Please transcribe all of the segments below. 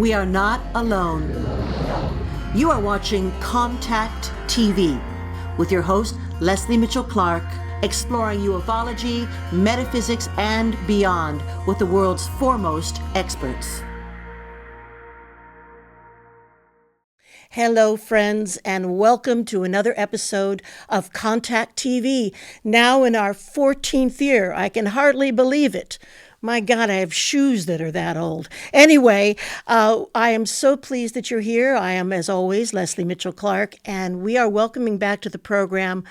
We are not alone. You are watching Contactee with your host, Leslie Mitchell-Clark, exploring ufology, metaphysics, and beyond with the world's foremost experts. Hello, friends, and welcome to another episode of Contactee, now in our 14th year. I can hardly believe it. My God, I have shoes that are that old. Anyway, I am so pleased that you're here. I am, as always, Leslie Mitchell-Clark, and we are welcoming back to the program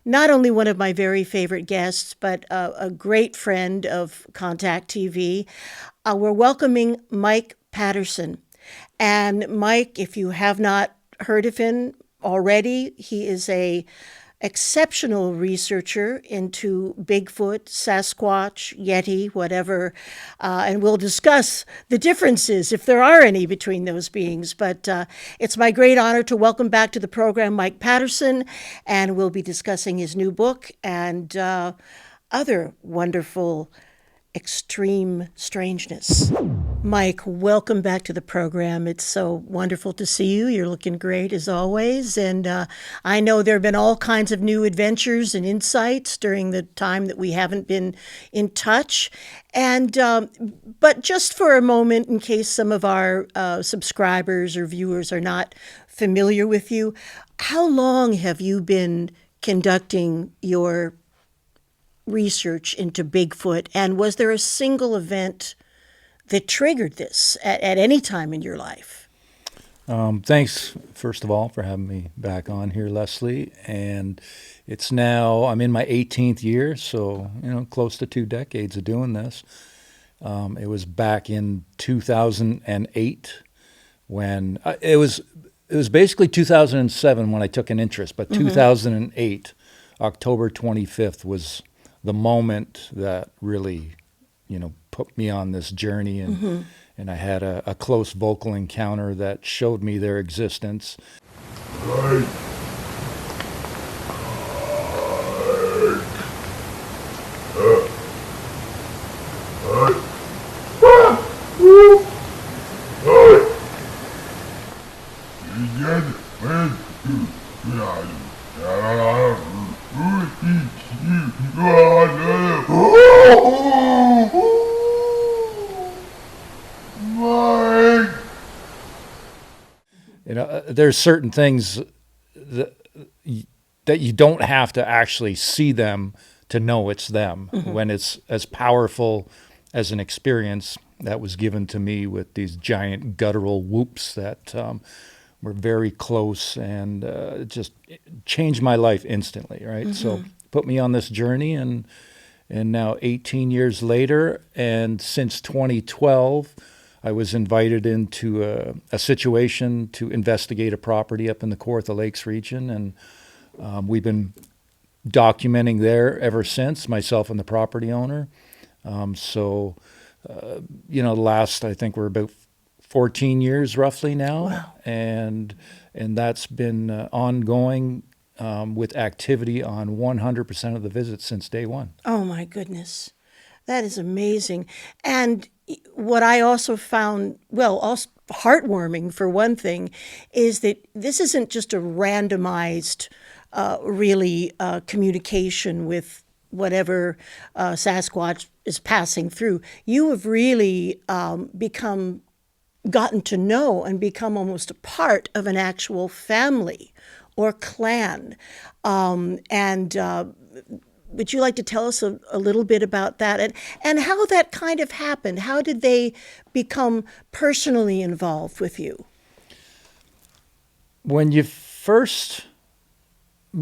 not only one of my very favorite guests, but a great friend of Contactee. We're welcoming Mike Paterson. And Mike, if you have not heard of him already, he is a exceptional researcher into Bigfoot, Sasquatch, Yeti, whatever, and we'll discuss the differences, if there are any, between those beings. But it's my great honor to welcome back to the program Mike Paterson, and we'll be discussing his new book and other wonderful extreme strangeness. Mike, welcome back to the program. It's so wonderful to see you. You're looking great as always. And I know there have been all kinds of new adventures and insights during the time that we haven't been in touch. And but just for a moment, in case some of our subscribers or viewers are not familiar with you, how long have you been conducting your research into Bigfoot, and was there a single event that triggered this at any time in your life? Thanks, first of all, for having me back on here, Leslie. And it's now, I'm in my 18th year, so, close to 2 decades of doing this. It was back in 2008 when, it was basically 2007 when I took an interest, but 2008, October 25th was the moment that really, put me on this journey, and I had a close vocal encounter that showed me their existence. Right. There's certain things that you don't have to actually see them to know it's them. When it's as powerful as an experience that was given to me with these giant guttural whoops that were very close and just changed my life instantly, right? So put me on this journey, and now 18 years later, and since 2012, I was invited into a situation to investigate a property up in the Kawartha Lakes region, and we've been documenting there ever since, myself and the property owner. The last, I think we're about 14 years roughly now. Wow. And that's been ongoing with activity on 100% of the visits since day one. Oh my goodness. That is amazing. And what I also found, also heartwarming for one thing, is that this isn't just a randomized, communication with whatever Sasquatch is passing through. You have really gotten to know and become almost a part of an actual family or clan. Would you like to tell us a little bit about that and how that kind of happened? How did they become personally involved with you? When you first,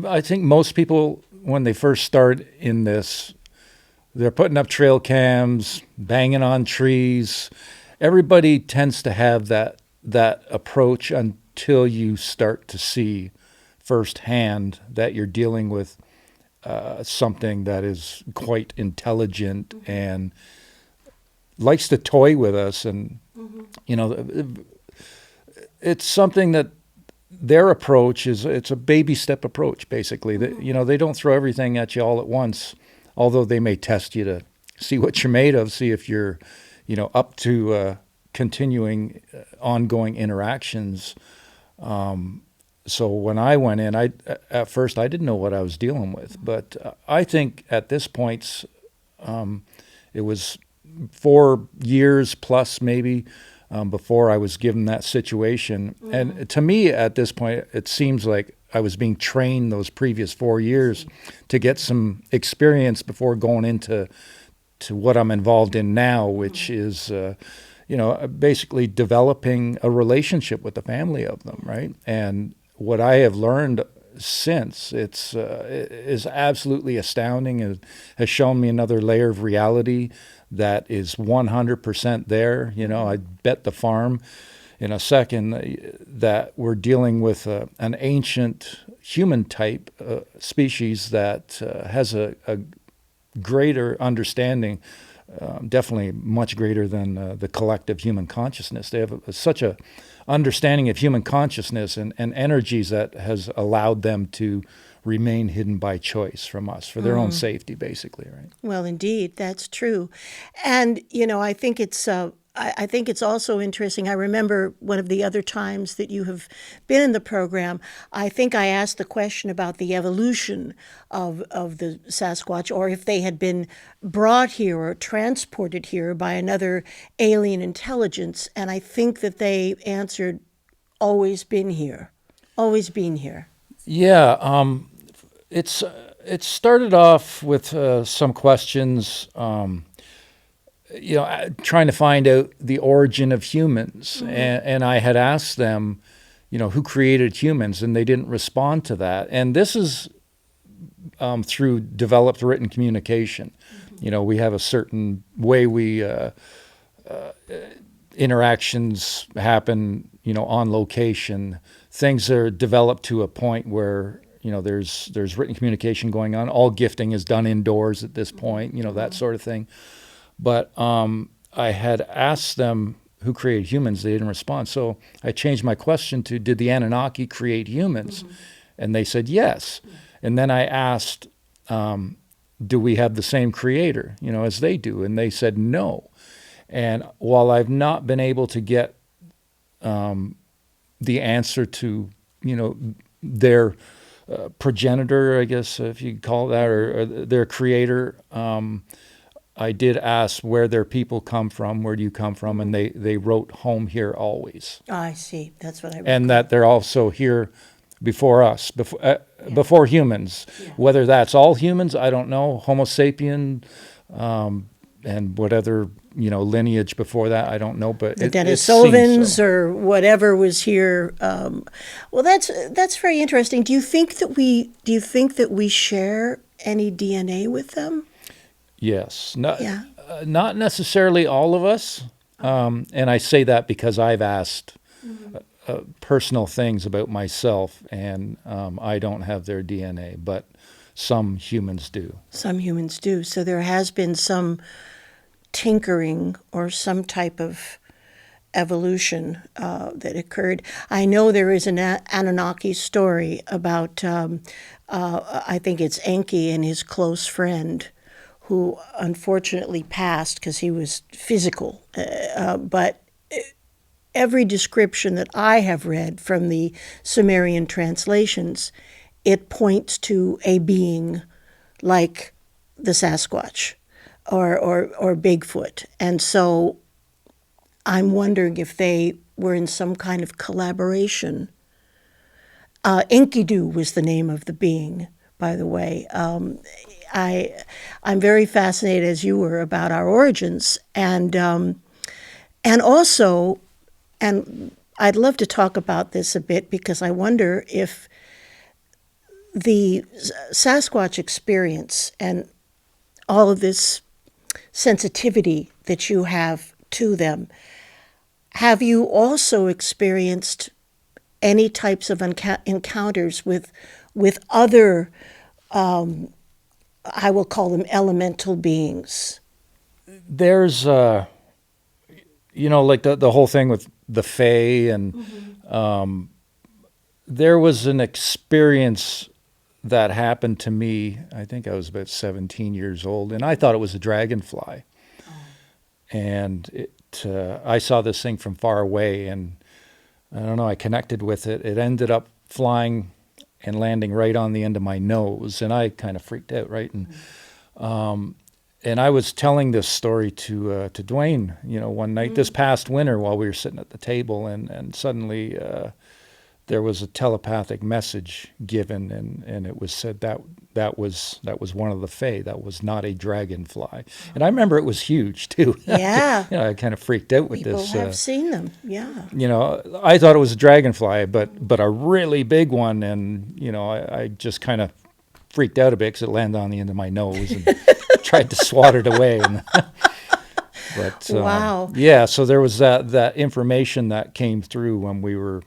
I think most people, when they first start in this, they're putting up trail cams, banging on trees. Everybody tends to have that approach until you start to see firsthand that you're dealing with something that is quite intelligent and likes to toy with us. And, it's something that their approach is, it's a baby step approach, basically. They don't throw everything at you all at once, although they may test you to see what you're made of, see if you're, up to continuing, ongoing interactions. So when I went in, at first I didn't know what I was dealing with, but I think at this point, it was 4 years plus maybe before I was given that situation. And to me, at this point, it seems like I was being trained those previous 4 years to get some experience before going into what I'm involved in now, which is, basically developing a relationship with the family of them, right? And what I have learned since, is absolutely astounding. It has shown me another layer of reality that is 100% there. I bet the farm in a second that we're dealing with an ancient human type species that has a greater understanding, definitely much greater than the collective human consciousness. They have such a understanding of human consciousness and energies that has allowed them to remain hidden by choice from us for their own safety, basically, right? Well, indeed, that's true. And, I think I think it's also interesting. I remember one of the other times that you have been in the program, I think I asked the question about the evolution of the Sasquatch, or if they had been brought here or transported here by another alien intelligence. And I think that they answered, always been here, always been here. Yeah, it started off with some questions. Trying to find out the origin of humans. And I had asked them, who created humans, and they didn't respond to that. And this is through developed written communication. We have a certain way interactions happen, on location. Things are developed to a point where, there's written communication going on. All gifting is done indoors at this point, that sort of thing. But I had asked them who created humans. They didn't respond. So I changed my question to, did the Anunnaki create humans? And they said yes. And then I asked, do we have the same creator, as they do? And they said no. And while I've not been able to get the answer to, their progenitor, I guess, if you call that, or their creator, I did ask where their people come from, where do you come from, and they wrote home here always. Oh, I see. That's what I recall. And that they're also here before us, before humans. Yeah. Whether that's all humans, I don't know. Homo sapien, and what other lineage before that, I don't know. But the Denisovans or whatever was here. Well, that's very interesting. Do you think that we share any DNA with them? Yes. Not necessarily all of us. And I say that because I've asked personal things about myself, and I don't have their DNA, but some humans do. Some humans do. So there has been some tinkering or some type of evolution that occurred. I know there is an Anunnaki story about, I think it's Enki and his close friend, who unfortunately passed because he was physical. But every description that I have read from the Sumerian translations, it points to a being like the Sasquatch or Bigfoot. And so I'm wondering if they were in some kind of collaboration. Enkidu was the name of the being, by the way. I'm very fascinated, as you were, about our origins, and also, and I'd love to talk about this a bit, because I wonder if the Sasquatch experience and all of this sensitivity that you have to them, have you also experienced any types of encounters with other, I will call them elemental beings? There's, like the whole thing with the Fae, and there was an experience that happened to me. I think I was about 17 years old, and I thought it was a dragonfly. And I saw this thing from far away, and I don't know, I connected with it. It ended up flying and landing right on the end of my nose, and I kind of freaked out, right? And I was telling this story to Dwayne, one night this past winter while we were sitting at the table, and suddenly there was a telepathic message given, and it was said that was one of the Fae. That was not a dragonfly. And I remember it was huge too. Yeah. I kind of freaked out with People this. have seen them. Yeah. I thought it was a dragonfly, but a really big one, and I just kind of freaked out a bit because it landed on the end of my nose and tried to swat it away. But wow. Yeah, so there was that information that came through when we were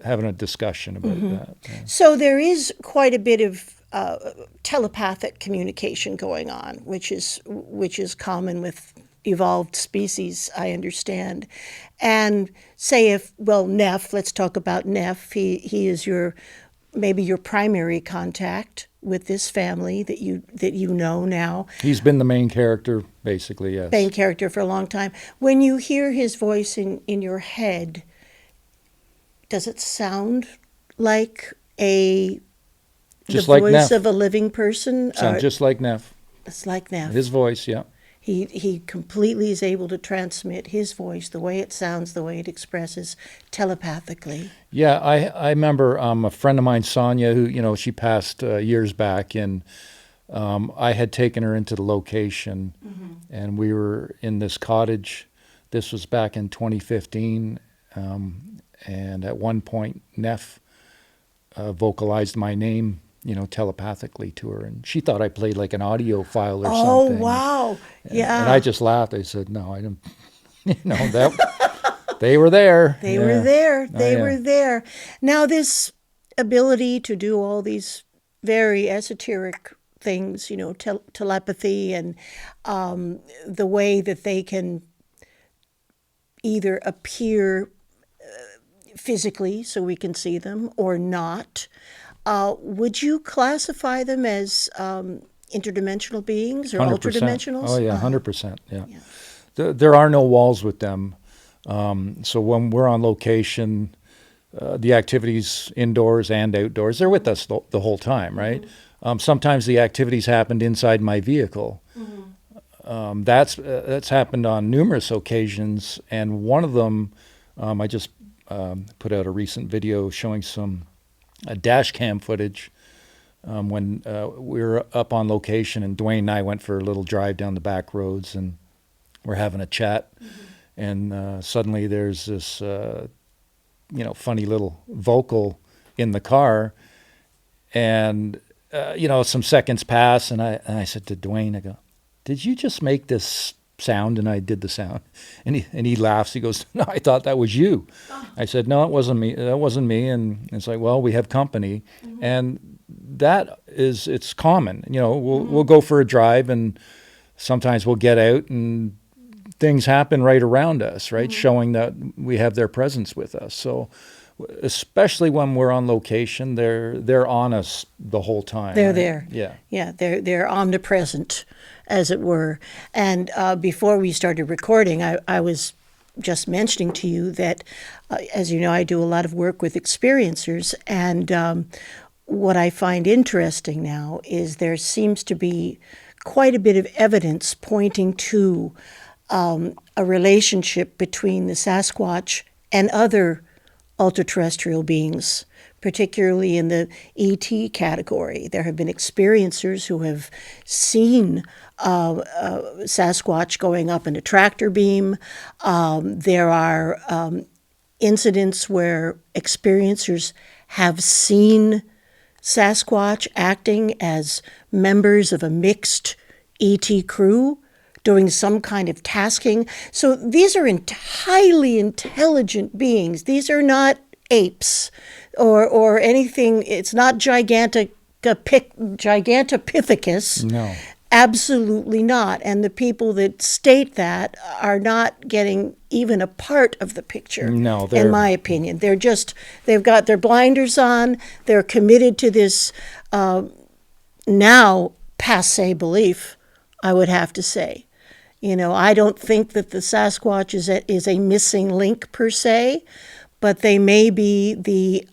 having a discussion about that. Yeah. So there is quite a bit of telepathic communication going on, which is common with evolved species, I understand. And say Neff, let's talk about Neff. He is maybe your primary contact with this family that you know now. He's been the main character, basically, yes. Main character for a long time. When you hear his voice in your head, does it sound like the voice Neff. of a living person? Sounds just like Neff. It's like Neff. His voice, yeah. He completely is able to transmit his voice, the way it sounds, the way it expresses, telepathically. Yeah, I remember a friend of mine, Sonia, who, she passed years back, and I had taken her into the location, and we were in this cottage. This was back in 2015, and at one point, Neff vocalized my name, telepathically to her, and she thought I played like an audio file or something. Oh, wow. Yeah. And I just laughed. I said, no, I didn't, that they were there. They were there. They yeah. were there. Now, this ability to do all these very esoteric things, telepathy, and the way that they can either appear physically so we can see them or not. Would you classify them as interdimensional beings or 100%. ultradimensionals? Oh, yeah, 100%. Yeah. There are no walls with them. So when we're on location, the activities indoors and outdoors, they're with us the whole time, right? Sometimes the activities happened inside my vehicle. That's happened on numerous occasions, and one of them, I just put out a recent video showing some dash cam footage when we were up on location, and Dwayne and I went for a little drive down the back roads, and we're having a chat, and suddenly there's this funny little vocal in the car, and some seconds pass, and I said to Dwayne, I go, did you just make this sound? And I did the sound, and he laughs. He goes, no, I thought that was you. I said, no, it wasn't me. That wasn't me. And it's like, well, we have company, and it's common. We'll go for a drive, and sometimes we'll get out, and things happen right around us, right, showing that we have their presence with us. So, especially when we're on location, they're on us the whole time. They're right? there. Yeah. They're omnipresent, as it were. And before we started recording, I was just mentioning to you that, as you know, I do a lot of work with experiencers, and what I find interesting now is there seems to be quite a bit of evidence pointing to a relationship between the Sasquatch and other ultra-terrestrial beings, particularly in the ET category. There have been experiencers who have seen Sasquatch going up in a tractor beam. There are incidents where experiencers have seen Sasquatch acting as members of a mixed ET crew doing some kind of tasking. So these are highly intelligent beings. These are not apes or anything. It's not Gigantopithecus. No. Absolutely not. And the people that state that are not getting even a part of the picture, No, in my opinion. They've got their blinders on. They're committed to this now passé belief, I would have to say. I don't think that the Sasquatch is a missing link per se, but they may be the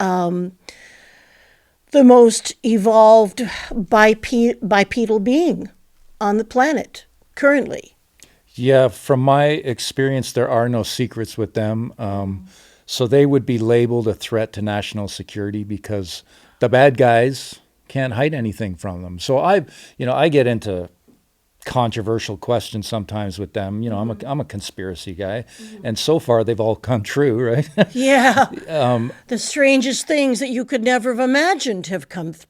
most evolved bipedal being on the planet currently. Yeah, from my experience, there are no secrets with them. So they would be labeled a threat to national security because the bad guys can't hide anything from them. So I get into controversial questions sometimes with them. I'm a conspiracy guy, and so far they've all come true, right? Yeah, the strangest things that you could never have imagined have come through,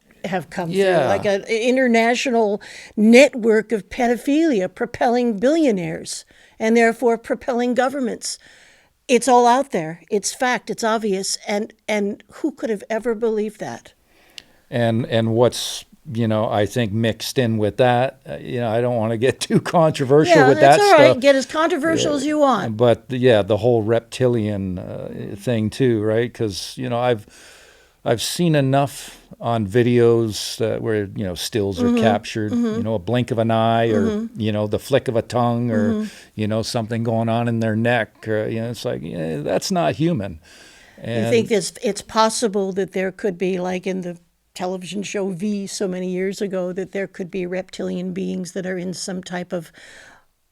Yeah. like an international network of pedophilia propelling billionaires and therefore propelling governments. It's all out there. It's fact. It's obvious. And who could have ever believed that? And what's I think mixed in with that, I don't want to get too controversial Yeah, with that's that all right. stuff. Get as controversial as you want. But yeah, the whole reptilian thing too, right? Because I've seen enough on videos where stills are captured, a blink of an eye, or the flick of a tongue, or something going on in their neck, or it's like that's not human. You think it's possible that there could be, like in the television show V so many years ago, that there could be reptilian beings that are in some type of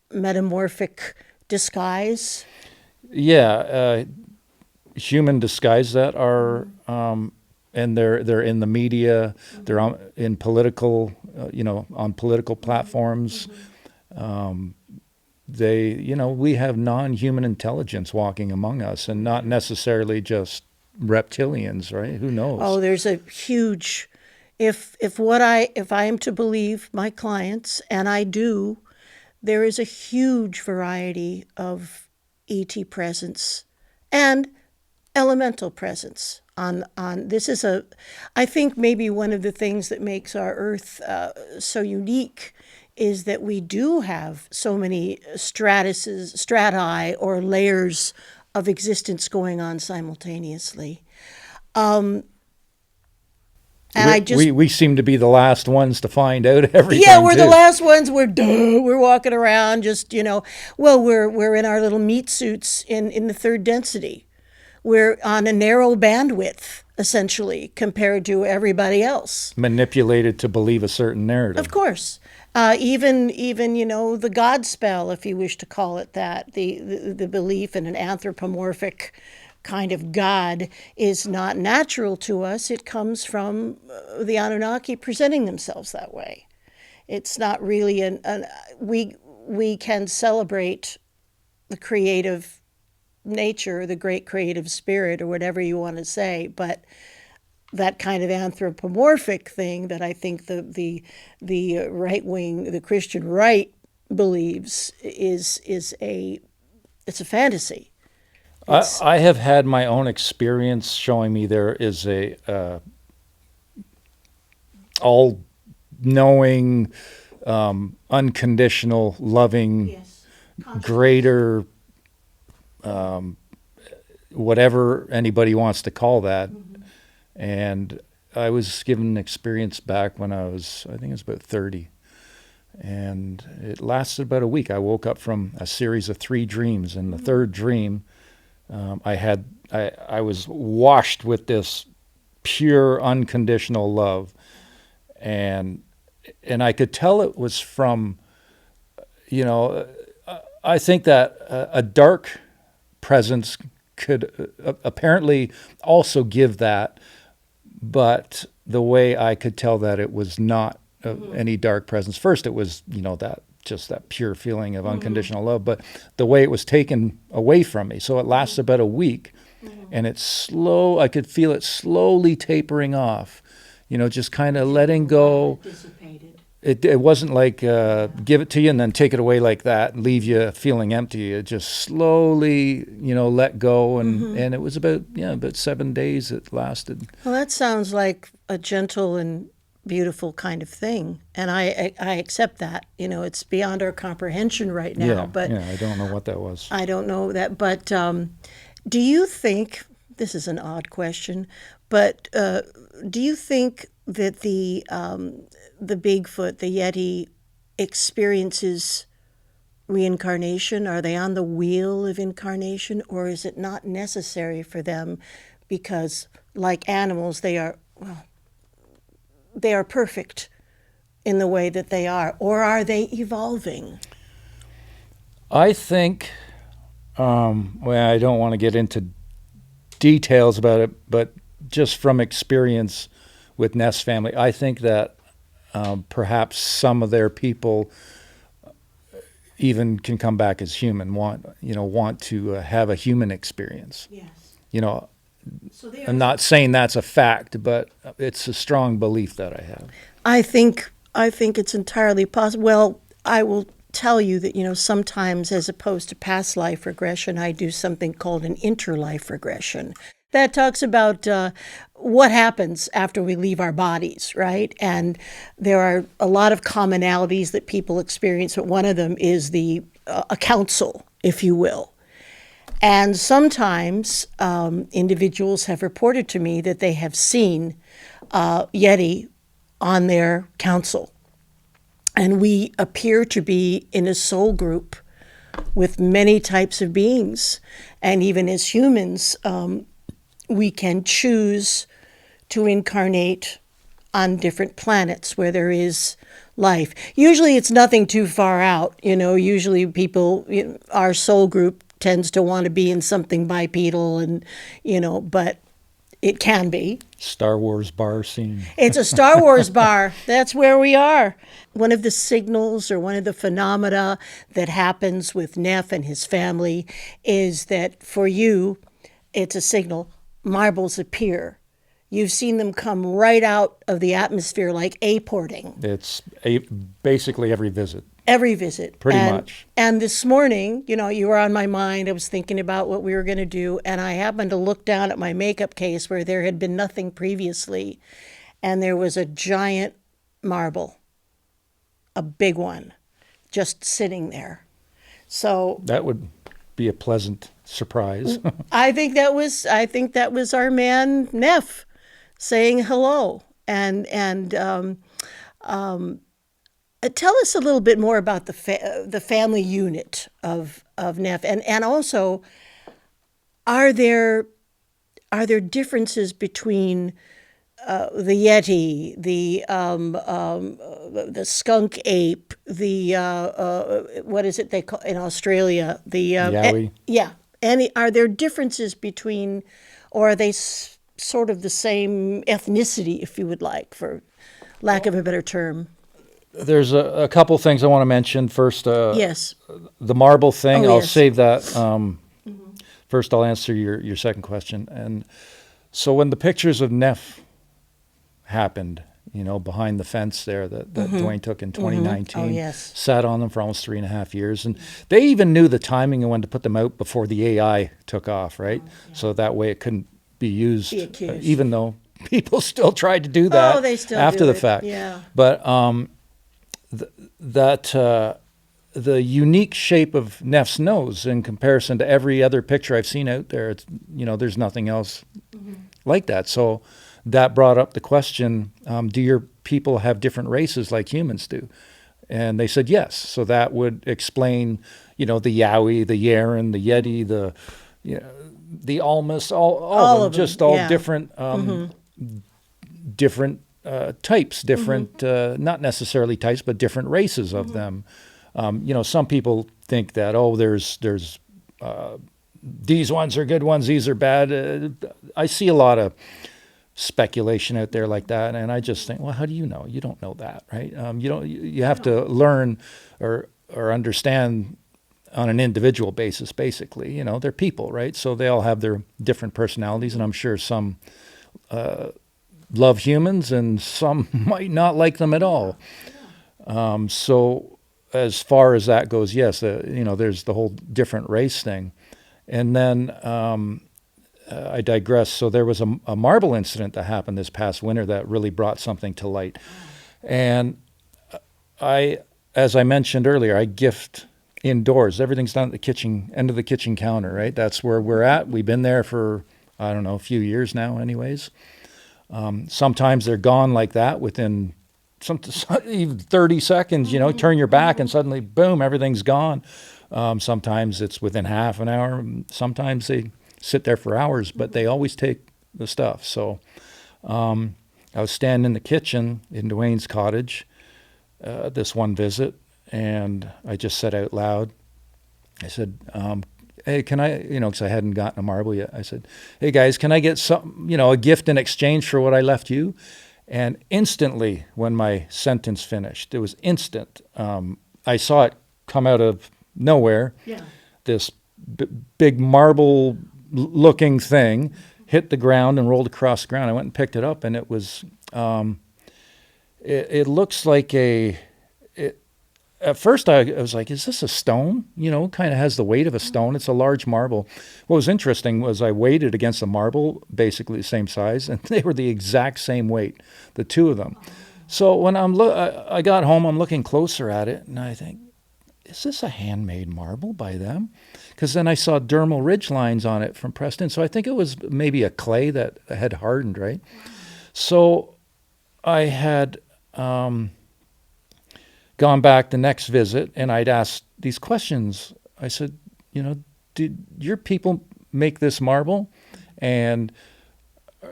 metamorphic disguise? Yeah, human disguise that are, and they're in the media, they're in political, on political platforms. We have non-human intelligence walking among us, and not necessarily just reptilians, right? Who knows? Oh, there's a huge, if I am to believe my clients, and I do, there is a huge variety of ET presence and elemental presence on this is I think maybe one of the things that makes our Earth so unique is that we do have so many strati or layers of existence going on simultaneously. And we seem to be the last ones to find out everything. Yeah, we're too. the last ones. We're walking around just, we're in our little meat suits in the third density. We're on a narrow bandwidth, essentially, compared to everybody else. Manipulated to believe a certain narrative. Of course. Even the God spell, if you wish to call it that, the belief in an anthropomorphic kind of God is not natural to us. It comes from the Anunnaki presenting themselves that way. It's not really we can celebrate the creative nature, the great creative spirit, or whatever you want to say, but that kind of anthropomorphic thing that I think the right wing, the Christian right, believes it's a fantasy. I have had my own experience showing me there is a all-knowing, unconditional, loving, Yes. greater, whatever anybody wants to call that. And I was given an experience back when I think it was about 30. And it lasted about a week. I woke up from a series of 3 dreams. And the third dream, I was washed with this pure, unconditional love. And I could tell it was from, I think that a dark presence could apparently also give that, but the way I could tell that it was not any dark presence. First, it was, that pure feeling of unconditional love, but the way it was taken away from me. So it lasts about a week, and it's slow. I could feel it slowly tapering off, just kind of letting go. Dissipated. It wasn't like give it to you and then take it away like that and leave you feeling empty. It just slowly, let go, and it was about 7 days it lasted. Well, that sounds like a gentle and beautiful kind of thing, and I accept that. It's beyond our comprehension right now. But I don't know what that was. I don't know that. But do you think, this is an odd question, but do you think that the Bigfoot, the Yeti, experiences reincarnation? Are they on the wheel of incarnation, or is it not necessary for them because, like animals, they are perfect in the way that they are, or are they evolving? I think, well, I don't want to get into details about it, but just from experience with Neff's family, I think that perhaps some of their people even can come back as human, want to have a human experience. Yes. So I'm not saying that's a fact, but it's a strong belief that I have. I think it's entirely possible. Well, I will tell you that, sometimes as opposed to past life regression, I do something called an interlife regression. That talks about what happens after we leave our bodies, right? And there are a lot of commonalities that people experience, but one of them is a council, if you will. And sometimes individuals have reported to me that they have seen Yeti on their council. And we appear to be in a soul group with many types of beings. And even as humans, we can choose to incarnate on different planets where there is life. Usually it's nothing too far out. Usually people, our soul group tends to want to be in something bipedal and, but it can be. Star Wars bar scene. It's a Star Wars bar. That's where we are. One of the signals or one of the phenomena that happens with Neff and his family is that for you, it's a signal. Marbles appear. You've seen them come right out of the atmosphere like apporting. It's basically every visit. Every visit. Pretty much. And this morning, you were on my mind. I was thinking about what we were going to do, and I happened to look down at my makeup case where there had been nothing previously, and there was a giant marble, a big one, just sitting there. So that would be a pleasant surprise. I think that was our man Neff saying hello. And tell us a little bit more about the family unit of Neff, and also are there differences between the Yeti, the skunk ape, what is it they call in Australia, the Yowie? Yeah. Are there differences between, or are they sort of the same ethnicity, if you would like, for lack of a better term? There's a couple things I want to mention. First, Yes. the marble thing, Oh, I'll yes. save that. First, I'll answer your second question. And so when the pictures of Neff happened, behind the fence there that Dwayne took in 2019, Oh, yes. sat on them for almost 3.5 years. And they even knew the timing and when to put them out before the AI took off, right? So that way it couldn't be used, Be accused. even though people still tried to do that They still after do the it. fact. Yeah. But the unique shape of Neff's nose in comparison to every other picture I've seen out there, there's nothing else like that. So that brought up the question, do your people have different races like humans do? And they said yes. So that would explain, the Yowie, the Yaren, the Yeti, the Almas, all of them, just all yeah. different, different types, different, not necessarily types, but different races of them. Some people think that, there's these ones are good ones, these are bad. I see a lot of speculation out there like that, and I just think, well, how do you know? You don't know that, right? You have to learn or understand on an individual basis, basically. They're people, right? So they all have their different personalities, and I'm sure some love humans and some might not like them at all. So as far as that goes, yes, there's the whole different race thing. And then I digress. So there was a marble incident that happened this past winter that really brought something to light. And as I mentioned earlier, I gift indoors. Everything's done at the end of the kitchen counter, right? That's where we're at. We've been there for, I don't know, a few years now anyways. Sometimes they're gone like that within even 30 seconds, turn your back and suddenly, boom, everything's gone. Sometimes it's within half an hour. Sometimes they sit there for hours, but they always take the stuff. So I was standing in the kitchen in Dwayne's cottage this one visit, and I just said out loud, I said, hey, can I, because I hadn't gotten a marble yet. I said, hey guys, can I get some, a gift in exchange for what I left you? And instantly, when my sentence finished, it was instant. I saw it come out of nowhere. Yeah. This big marble-looking thing hit the ground and rolled across the ground. I went and picked it up, and it was. It looks like at first I was like, is this a stone? Kind of has the weight of a stone. It's a large marble. What was interesting was I weighed it against a marble, basically the same size, and they were the exact same weight, the two of them. So when I got home, I'm looking closer at it, and I think, is this a handmade marble by them? Because then I saw dermal ridge lines on it from Preston. So I think it was maybe a clay that had hardened, right? So I had gone back the next visit, and I'd asked these questions. I said, did your people make this marble? And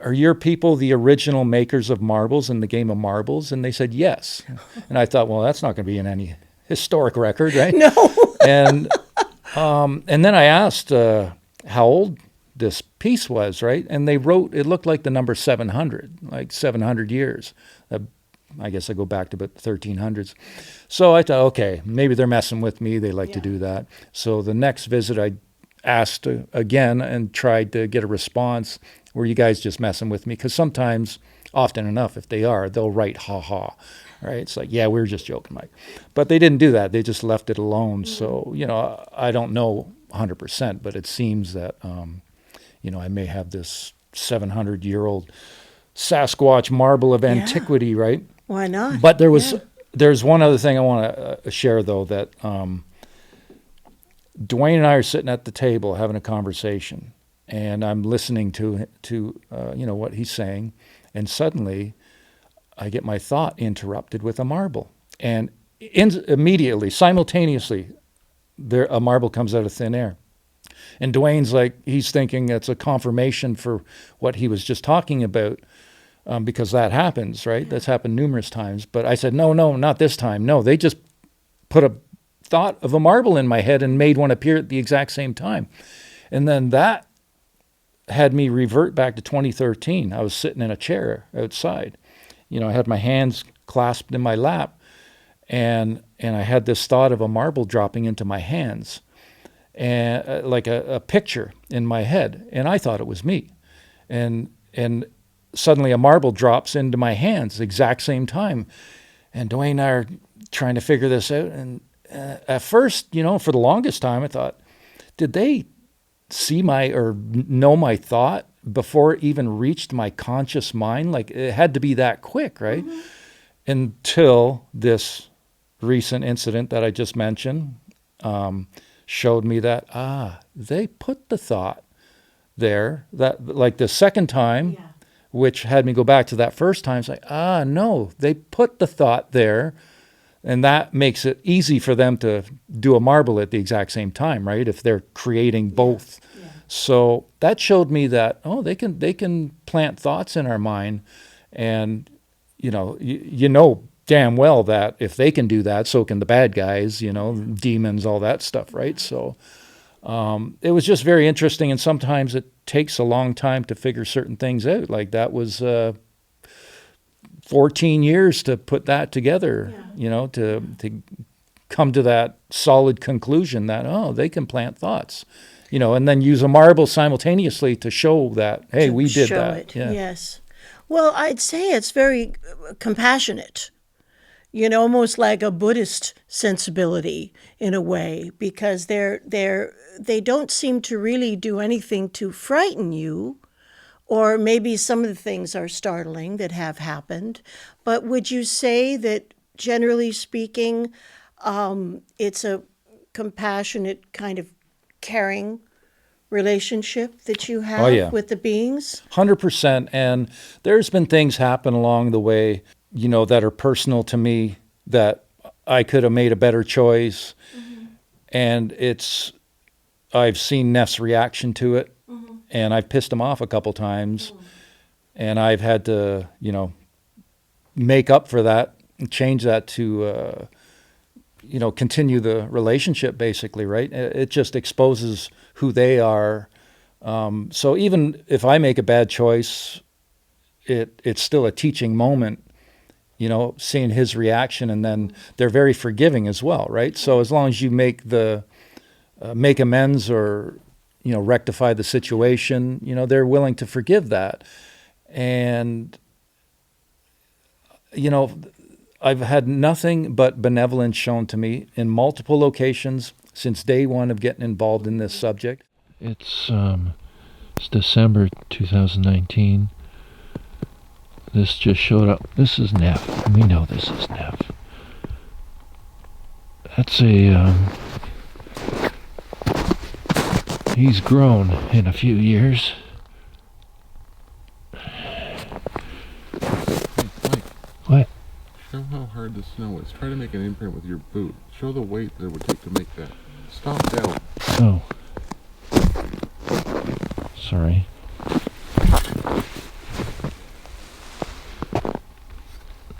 are your people the original makers of marbles in the game of marbles? And they said, yes. And I thought, well, that's not going to be in any historic record, right? No. And then I asked how old this piece was, right? And they wrote, it looked like the number 700, like 700 years. I guess I go back to about the 1300s. So I thought, okay, maybe they're messing with me. They like to do that. So the next visit, I asked again and tried to get a response. Were you guys just messing with me? Because sometimes, often enough, if they are, they'll write ha-ha, right? It's like, yeah, we were just joking, Mike. But they didn't do that. They just left it alone. So, I don't know 100%, but it seems that, I may have this 700-year-old Sasquatch marble of antiquity, right? Why not? But there's one other thing I want to share, though, that Dwayne and I are sitting at the table having a conversation, and I'm listening to what he's saying, and suddenly I get my thought interrupted with a marble, and immediately, simultaneously, a marble comes out of thin air. And Dwayne's like, he's thinking it's a confirmation for what he was just talking about, because that happens, right? That's happened numerous times. But I said, no, not this time. No, they just put a thought of a marble in my head and made one appear at the exact same time. And then that had me revert back to 2013. I was sitting in a chair outside. I had my hands clasped in my lap, and I had this thought of a marble dropping into my hands, and like a picture in my head, and I thought it was me. And suddenly a marble drops into my hands exact same time. And Dwayne and I are trying to figure this out. And at first, for the longest time, I thought, did they see or know my thought before it even reached my conscious mind? Like, it had to be that quick, right? Mm-hmm. Until this recent incident that I just mentioned showed me that, they put the thought there, that like the second time, which had me go back to that first time. It's like, no, they put the thought there, and that makes it easy for them to do a marble at the exact same time, right? If they're creating both. Yeah. So that showed me that, they can plant thoughts in our mind, and you know damn well that if they can do that, so can the bad guys, demons, all that stuff, right? So it was just very interesting, and sometimes it takes a long time to figure certain things out. Like that was 14 years to put that together, to come to that solid conclusion that, they can plant thoughts, and then use a marble simultaneously to show that, hey, we did that. Yeah. Yes. Well, I'd say it's very compassionate, almost like a Buddhist sensibility in a way, because they don't seem to really do anything to frighten you, or maybe some of the things are startling that have happened. But would you say that, generally speaking, it's a compassionate, kind of caring relationship that you have with the beings? 100%. And there's been things happen along the way that are personal to me, that I could have made a better choice. And I've seen Neff's reaction to it, and I've pissed him off a couple times, and I've had to, make up for that and change that to, continue the relationship, basically, right? It just exposes who they are. So even if I make a bad choice, it's still a teaching moment, seeing his reaction, and then they're very forgiving as well, right? So as long as you make amends, or rectify the situation, they're willing to forgive that. And I've had nothing but benevolence shown to me in multiple locations since day one of getting involved in this subject. It's December 2019. This just showed up. This is Neff. We know this is Neff. That's he's grown in a few years. Mike, What? show how hard the snow is. Try to make an imprint with your boot. Show the weight that it would take to make that. Stop down. Oh. Sorry.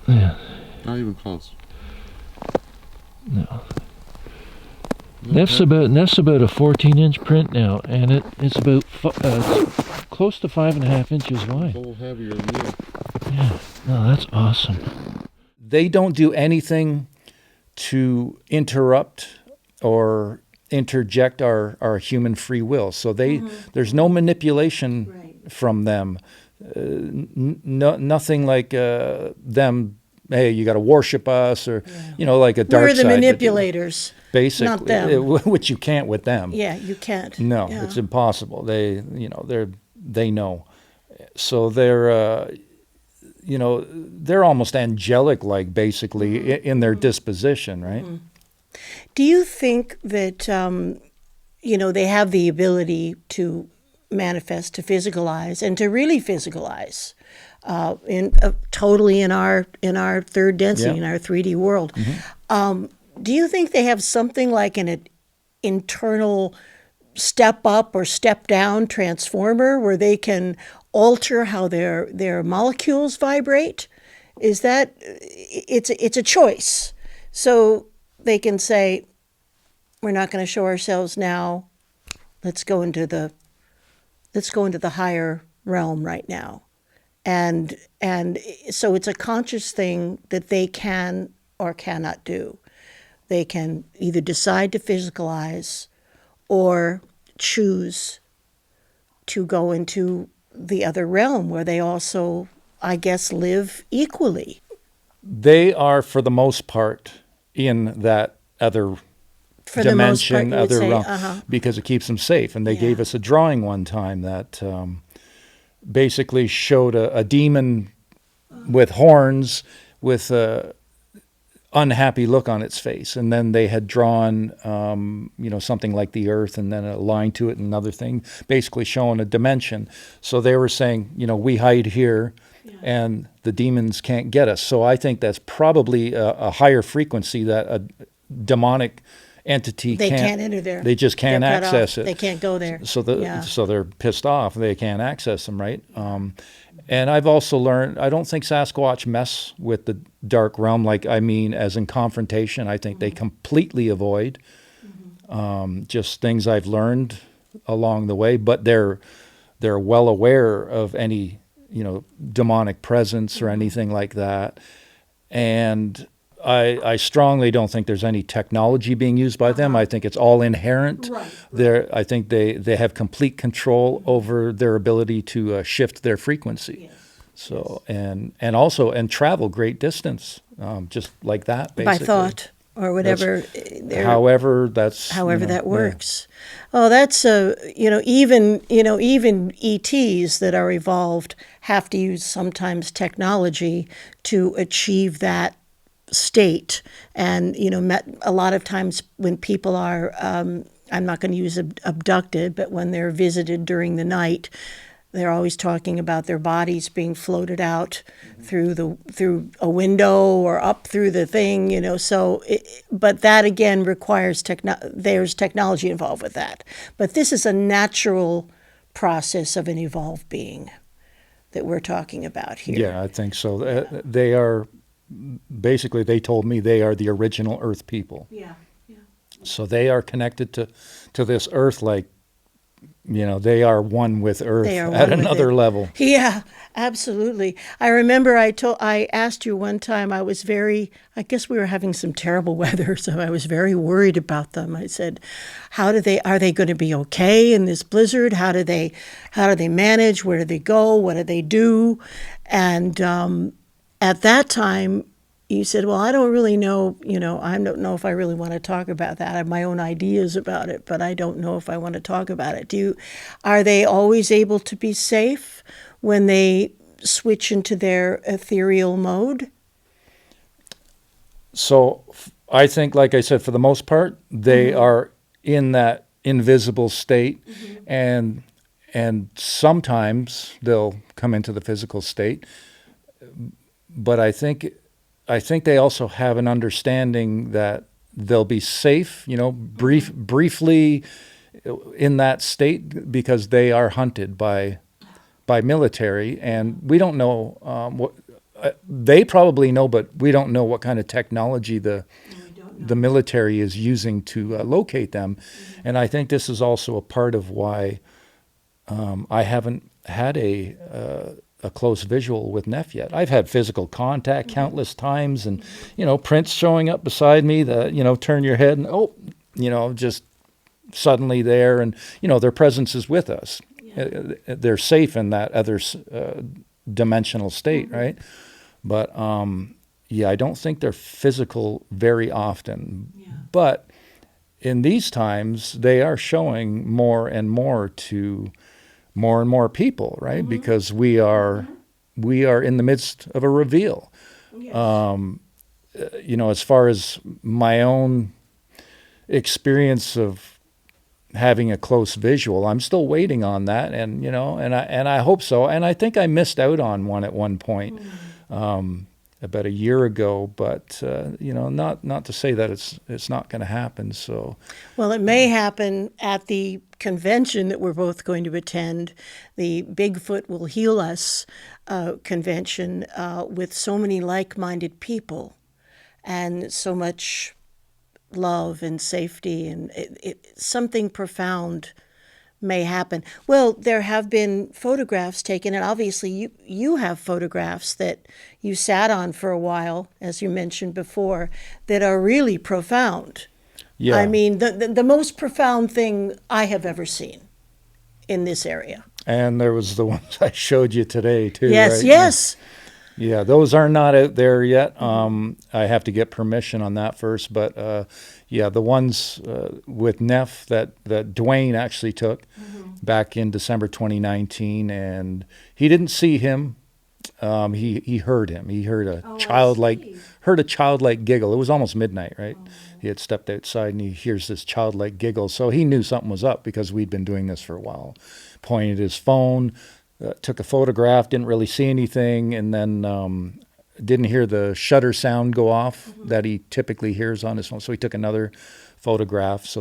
Yeah. Not even close. No. Neff's about a 14-inch print now, and it's about close to 5.5 inches It's a wide. little heavier than you. Yeah. No, that's awesome. They don't do anything to interrupt or interject our human free will. So there's no manipulation from them. Nothing like them. Hey, you got to worship us, or like a dark side. We're the manipulators, basically, not them. Which you can't with them. Yeah, you can't. No, Yeah. it's impossible. They know. So they're they're almost angelic, like, basically in their disposition, right? Do you think that they have the ability to manifest, to physicalize, and to really physicalize totally in our third density, in our 3D world? Do you think they have something like an internal step up or step down transformer where they can alter how their molecules vibrate? Is that it's a choice? So they can say, we're not going to show ourselves now. Let's go into the higher realm right now. And so it's a conscious thing that they can or cannot do. They can either decide to physicalize or choose to go into the other realm where they also, I guess, live equally. They are, for the most part, in that other dimension, other realm, because it keeps them safe. And they gave us a drawing one time that basically showed a demon with horns with a unhappy look on its face, and then they had drawn something like the earth, and then a line to it, and another thing, basically showing a dimension. So they were saying, we hide here, and the demons can't get us. So I think that's probably a higher frequency that a demonic entity can't enter there. They just can't access it. They can't go there. So they're pissed off. They can't access them, right? And I've also learned, I don't think Sasquatch mess with the dark realm, as in confrontation. I think they completely avoid just things I've learned along the way. But they're well aware of any demonic presence or anything like that. And I strongly don't think there's any technology being used by them. I think it's all inherent. Right. I think they have complete control over their ability to shift their frequency. Yes. So and also travel great distance, just like that, basically. By thought or whatever. However that works. Yeah. Oh, that's even ETs that are evolved have to use sometimes technology to achieve that state. And a lot of times when people are I'm not going to use abducted, but when they're visited during the night, They're always talking about their bodies being floated out through a window or up through the thing, So, but that again requires there's technology involved with that. But this is a natural process of an evolved being that we're talking about here. Yeah, I think so. They are basically. They told me they are the original Earth people. Yeah. So they are connected to this Earth like. They are one with Earth at another level. Yeah, absolutely. I remember I asked you one time, I guess we were having some terrible weather, so I was very worried about them. I said, are they going to be okay in this blizzard? How do they manage? Where do they go? What do they do? And at that time, you said, well, I don't really know, I don't know if I really want to talk about that. I have my own ideas about it, but I don't know if I want to talk about it. Are they always able to be safe when they switch into their ethereal mode? So I think, like I said, for the most part, they are in that invisible state, and sometimes they'll come into the physical state. But I think they also have an understanding that they'll be safe, briefly in that state because they are hunted by military, and we don't know what they probably know, but we don't know what kind of technology the military is using to locate them. And I think this is also a part of why I haven't had a close visual with Neff yet. I've had physical contact countless times, and Prince showing up beside me, turn your head and just suddenly there, and their presence is with us. They're safe in that other dimensional state, right? But I don't think they're physical very often. But in these times, they are showing more and more to more and more people, right? Because we are in the midst of a reveal. As far as my own experience of having a close visual, I'm still waiting on that, and I hope so. And I think I missed out on one at one point about a year ago, but not to say that it's not going to happen. So, well, it may happen at the convention that we're both going to attend, the Bigfoot Will Heal Us convention, with so many like-minded people and so much love and safety, and something profound may happen. Well, there have been photographs taken, and obviously you have photographs that you sat on for a while, as you mentioned before, that are really profound. Yeah. I mean, the most profound thing I have ever seen in this area. And there was the ones I showed you today, too. Yes, right? yes. Yeah, those are not out there yet. I have to get permission on that first. But, the ones with Neff that Dwayne actually took back in December 2019. And he didn't see him. He heard him. He heard a childlike giggle. It was almost midnight, right? He had stepped outside and he hears this childlike giggle. So he knew something was up because we'd been doing this for a while. Pointed his phone, took a photograph, didn't really see anything, and then didn't hear the shutter sound go off that he typically hears on his phone. So he took another photograph. So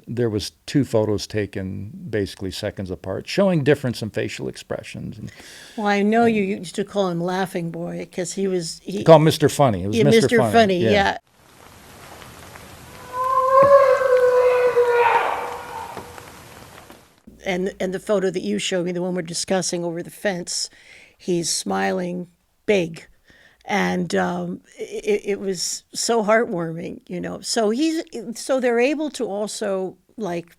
there was two photos taken basically seconds apart, showing difference in facial expressions. Well, I know you used to call him Laughing Boy because he called Mr. Funny. It was Mr. Funny. Yeah. And the photo that you showed me, the one we're discussing over the fence, he's smiling big. And it was so heartwarming, So they're able to also, like,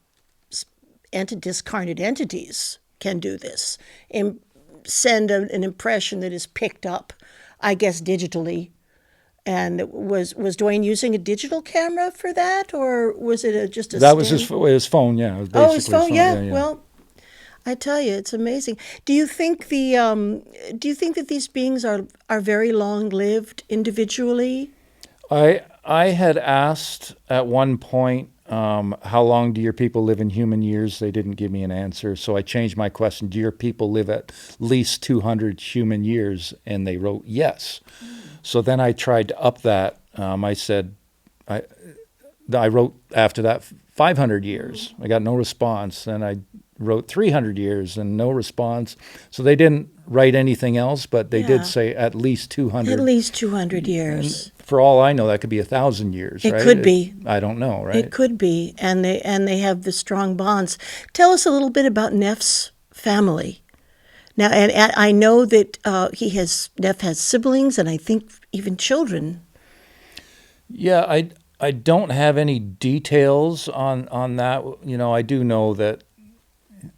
discarnate entities can do this and send an impression that is picked up, I guess, digitally. And was Dwayne using a digital camera for that, or was it just a? That was his phone. Yeah. It was basically his phone. Yeah. Well, I tell you, it's amazing. Do you think that these beings are very long-lived individually? I had asked at one point how long do your people live in human years? They didn't give me an answer. So I changed my question. Do your people live at least 200 human years? And they wrote yes. So then I tried to up that. I said, I wrote after that 500 years. I got no response. Then I wrote 300 years and no response. So they didn't write anything else, but they did say at least 200. At least 200 years. And for all I know, that could be 1,000 years, right? It could be. I don't know, right? It could be, and they have the strong bonds. Tell us a little bit about Neff's family. Now, and I know that Neff has siblings, and I think even children. Yeah, I don't have any details on that. You know, I do know that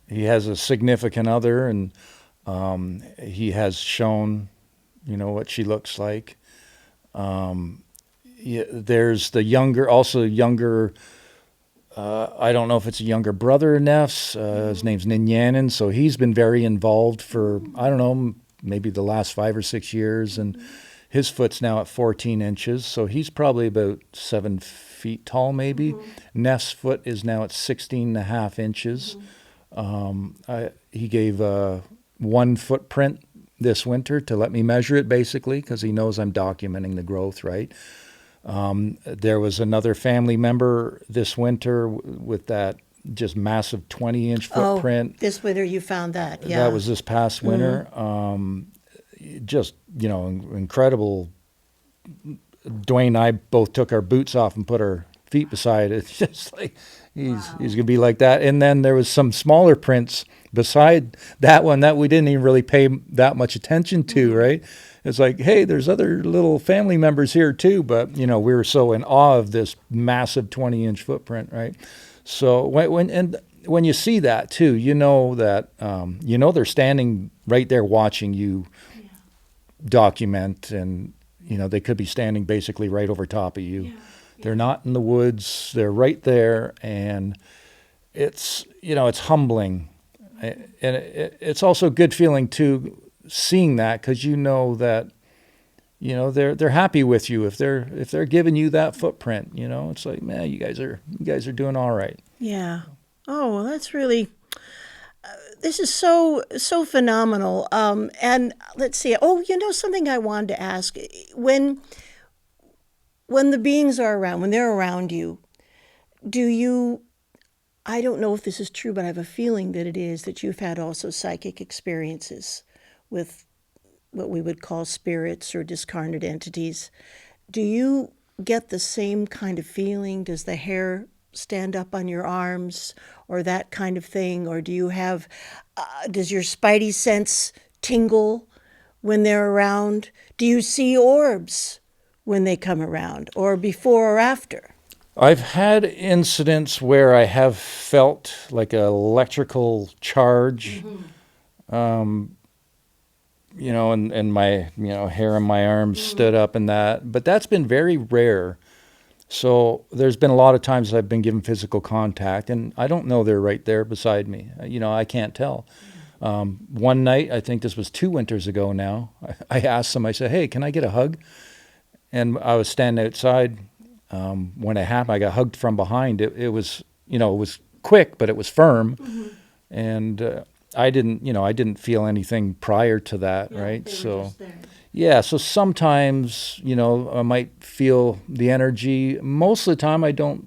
he has a significant other, and he has shown, you know, what she looks like. There's the younger. I don't know if it's a younger brother of Neff's. His name's Ninyanin, so he's been very involved for, I don't know, maybe the last 5 or 6 years, and his foot's now at 14 inches, so he's probably about 7 feet tall, maybe. Neff's foot is now at 16 and a half inches. He gave one footprint this winter to let me measure it, basically, because he knows I'm documenting the growth, right? There was another family member this winter with that just massive 20-inch footprint. Oh, this winter you found that, yeah. That was this past winter. Just, you know, incredible. Dwayne and I both took our boots off and put our feet beside it. It's just like, he's going to be like that. And then there was some smaller prints beside that one that we didn't even really pay that much attention to, right? It's like, hey, there's other little family members here too, but, you know, we were so in awe of this massive 20-inch footprint, right? So when you see that too, you know that, you know, they're standing right there watching you document, and, you know, they could be standing basically right over top of you. Yeah. They're not in the woods. They're right there, and it's, you know, it's humbling. And it's also a good feeling too, seeing that, because you know that, you know, they're happy with you if they're giving you that footprint. You know, it's like, man, you guys are doing all right. Yeah. Oh, well, that's really. This is so phenomenal. And let's see. Oh, you know, something I wanted to ask: when the beings are around, when they're around you, do you? I don't know if this is true, but I have a feeling that it is, that you've had also psychic experiences with what we would call spirits or discarnate entities. Do you get the same kind of feeling? Does the hair stand up on your arms or that kind of thing? Or do you have, does your spidey sense tingle when they're around? Do you see orbs when they come around, or before or after? I've had incidents where I have felt like an electrical charge, you know, and my, you know, hair on my arms stood up and that, but that's been very rare. So there's been a lot of times I've been given physical contact, and I don't know they're right there beside me. You know, I can't tell. One night, I think this was 2 winters ago now, I asked them, I said, hey, can I get a hug? And I was standing outside. When it happened, I got hugged from behind. It was, you know, it was quick, but it was firm. And I didn't feel anything prior to that, right? So, yeah, so sometimes, you know, I might feel the energy. Most of the time, I don't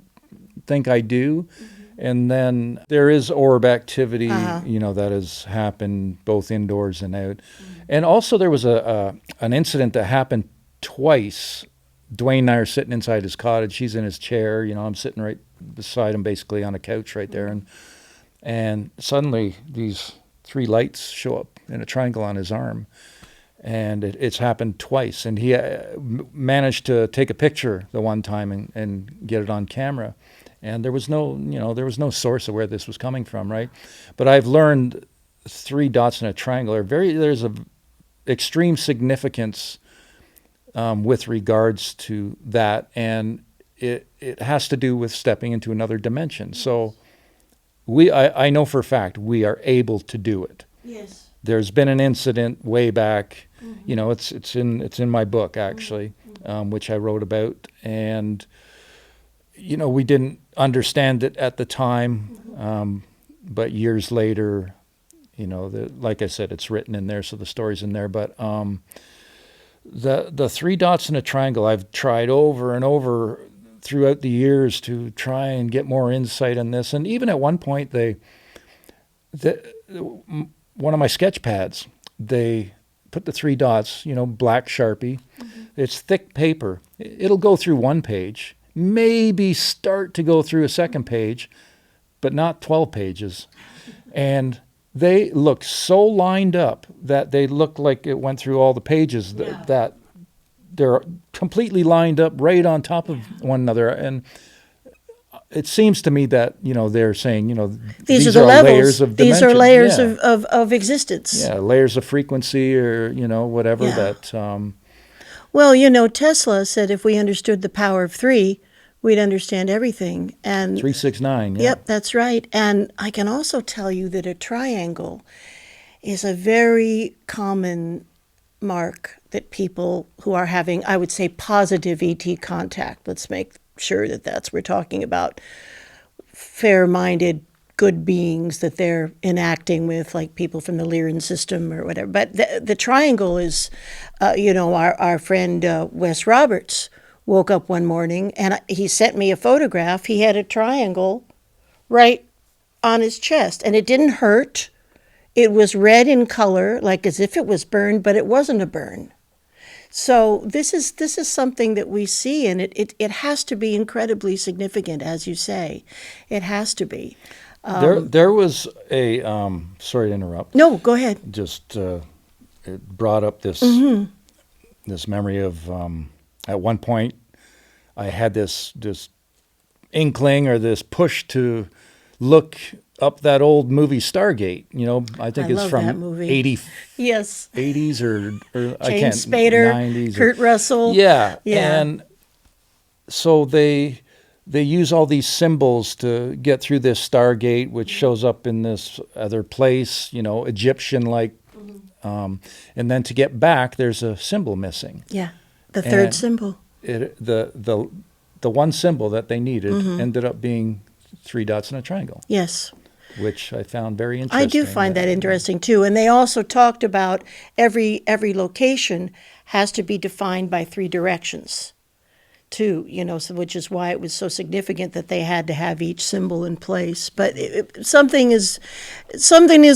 think I do. And then there is orb activity, you know, that has happened both indoors and out. And also there was an incident that happened twice. Dwayne and I are sitting inside his cottage. He's in his chair. You know, I'm sitting right beside him, basically on a couch right there. And suddenly these 3 lights show up in a triangle on his arm. And it's happened twice. And he managed to take a picture the one time and get it on camera. And there was no source of where this was coming from, right? But I've learned 3 dots in a triangle there's a extreme significance with regards to that, and it has to do with stepping into another dimension. So I know for a fact we are able to do it. Yes. There's been an incident way back, you know, it's in my book actually, which I wrote about, and you know, understand it at the time, but years later, like I said, it's written in there, so the story's in there. But the three dots in a triangle, I've tried over and over throughout the years to try and get more insight on this. And even at one point, one of my sketch pads, they put the three dots, black Sharpie. Mm-hmm. It's thick paper. It'll go through one page, maybe start to go through a second page, but not 12 pages. And they look so lined up that they look like it went through all the pages, that they're completely lined up right on top of one another. And it seems to me that, they're saying, these are the levels. Layers of dimension. These are layers of existence. Yeah, layers of frequency or, whatever that. Well, Tesla said if we understood the power of three, we'd understand everything. And 369, yeah. Yep, that's right. And I can also tell you that a triangle is a very common mark that people who are having, I would say, positive ET contact, let's make sure that we're talking about fair-minded, good beings that they're enacting with, like people from the Lyran system or whatever. But the triangle is, our friend Wes Roberts woke up one morning and he sent me a photograph. He had a triangle right on his chest, and it didn't hurt. It was red in color, like as if it was burned, but it wasn't a burn. So this is something that we see, and it has to be incredibly significant, as you say. It has to be. There was a sorry to interrupt. No, go ahead. Just it brought up this this memory of at one point I had this inkling or this push to look up that old movie Stargate. I think it's from 80s or I can't, James Spader, 90s, Kurt Russell. Yeah. And so they use all these symbols to get through this Stargate, which shows up in this other place, Egyptian-like. And then to get back, there's a symbol missing. Yeah, the third symbol. The one symbol that they needed ended up being three dots in a triangle. Yes. Which I found very interesting. I do find that interesting too. And they also talked about every location has to be defined by three directions too, so which is why it was so significant that they had to have each symbol in place. But something is